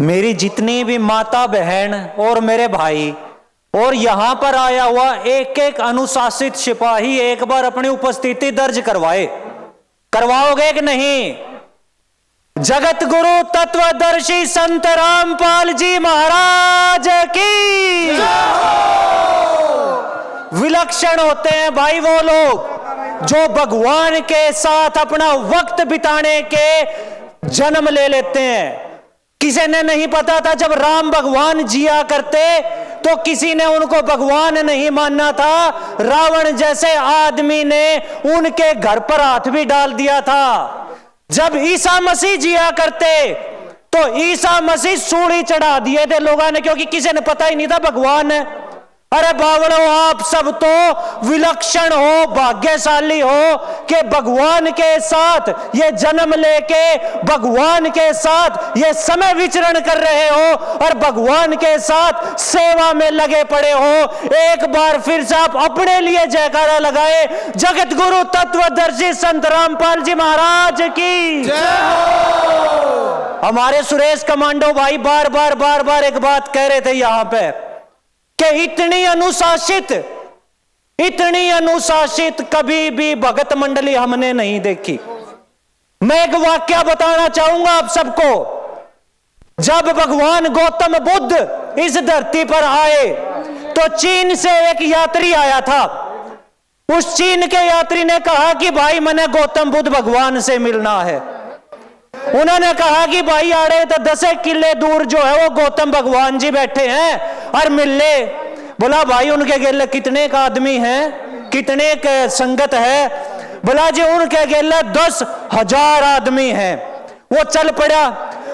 मेरी जितनी भी माता बहन और मेरे भाई और यहां पर आया हुआ एक एक अनुशासित सिपाही एक बार अपनी उपस्थिति दर्ज करवाओगे कि नहीं? जगत गुरु तत्वदर्शी संत रामपाल जी महाराज की विलक्षण होते हैं भाई वो लोग जो भगवान के साथ अपना वक्त बिताने के जन्म ले लेते हैं। किसी ने नहीं पता था जब राम भगवान जिया करते तो किसी ने उनको भगवान नहीं मानना था। रावण जैसे आदमी ने उनके घर पर हाथ भी डाल दिया था। जब ईसा मसीह जिया करते तो ईसा मसीह सूली चढ़ा दिए थे लोगों ने, क्योंकि किसी ने पता ही नहीं था भगवान है। अरे बावड़ो, आप सब तो विलक्षण हो, भाग्यशाली हो कि भगवान के साथ ये जन्म लेके भगवान के साथ ये समय विचरण कर रहे हो और भगवान के साथ सेवा में लगे पड़े हो। एक बार फिर से आप अपने लिए जयकारा लगाए, जगत गुरु तत्वदर्शी संत रामपाल जी महाराज की जय हो। हमारे सुरेश कमांडो भाई बार बार एक बात कह रहे थे यहां पे कि इतनी अनुशासित कभी भी भगत मंडली हमने नहीं देखी। मैं एक वाक्य बताना चाहूंगा आप सबको। जब भगवान गौतम बुद्ध इस धरती पर आए तो चीन से एक यात्री आया था। उस चीन के यात्री ने कहा कि भाई मैंने गौतम बुद्ध भगवान से मिलना है। उन्होंने कहा कि भाई आड़े तो 10 किले दूर जो है वो गौतम भगवान जी बैठे हैं और मिल ले। बोला भाई उनके गेले कितने का आदमी हैं, कितने के संगत है? बोला जी उनके गेले 10,000 आदमी हैं। वो चल पड़ा।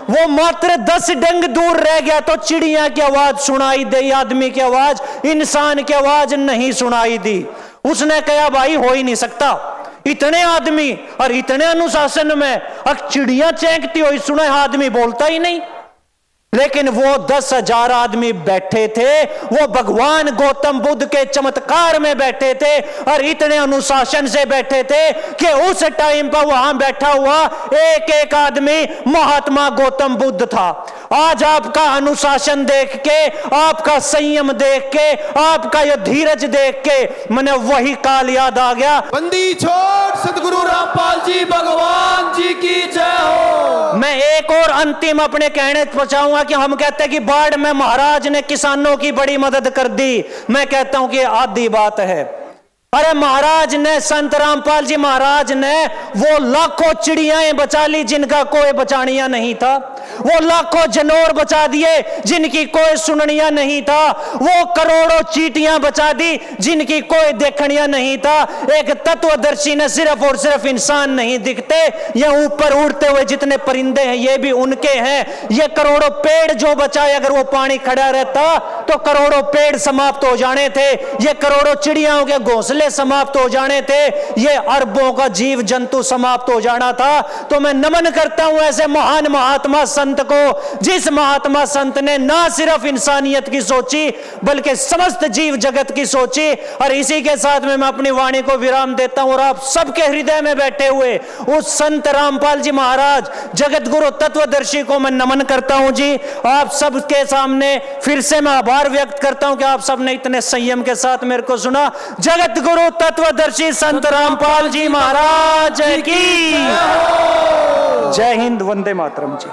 वो मात्र 10 डंग दूर रह गया तो चिड़िया की आवाज सुनाई दी, आदमी की आवाज, इंसान की आवाज नहीं सुनाई दी। उसने कहा भाई हो ही नहीं सकता, इतने आदमी और इतने अनुशासन में अब चिड़िया चैंकती हुई सुना, आदमी बोलता ही नहीं। लेकिन वो 10,000 आदमी बैठे थे, वो भगवान गौतम बुद्ध के चमत्कार में बैठे थे और इतने अनुशासन से बैठे थे कि उस टाइम पर वहां बैठा हुआ एक एक आदमी महात्मा गौतम बुद्ध था। आज आपका अनुशासन देख के, आपका संयम देख के, आपका यह धीरज देख के मैंने वही काल याद आ गया। बंदी छोड़ सतगुरु रामपाल जी भगवान जी की जय हो। मैं एक और अंतिम अपने कहने पहुंचाऊंगा कि हम कहते हैं कि बाढ़ में महाराज ने किसानों की बड़ी मदद कर दी। मैं कहता हूं कि आधी बात है। अरे महाराज ने, संत रामपाल जी महाराज ने वो लाखों चिड़ियाएं बचा ली जिनका कोई बचानिया नहीं था। वो लाखों जनौर बचा दिए जिनकी कोई सुननिया नहीं था। वो करोड़ों चींटियां बचा दी जिनकी कोई देखनिया नहीं था। एक तत्वदर्शी ने सिर्फ और सिर्फ इंसान नहीं दिखते, ये ऊपर उड़ते हुए जितने परिंदे हैं ये भी उनके हैं। ये करोड़ों पेड़ जो बचाए, अगर वो पानी खड़ा रहता तो करोड़ों पेड़ समाप्त हो जाने थे। ये करोड़ों चिड़ियाओं के घोंसले समाप्त हो जाने थे। ये अरबों का जीव जंतु समाप्त हो जाना था। तो मैं नमन करता हूं ऐसे महान महात्मा संत को, जिस महात्मा संत ने ना सिर्फ इंसानियत की सोची बल्कि समस्त जीव जगत की सोची। और इसी के साथ में मैं अपनी वाणी को विराम देता हूं और आप सबके हृदय में बैठे हुए उस संत रामपाल जी महाराज जगत गुरु तत्वदर्शी को मैं नमन करता हूं जी। आप सबके सामने फिर से मैं आभार व्यक्त करता हूं कि आप सबने इतने संयम के साथ मेरे को सुना। जगत गुरु तत्वदर्शी संत रामपाल जी महाराज की जय हिंद, वंदे मातरम जी।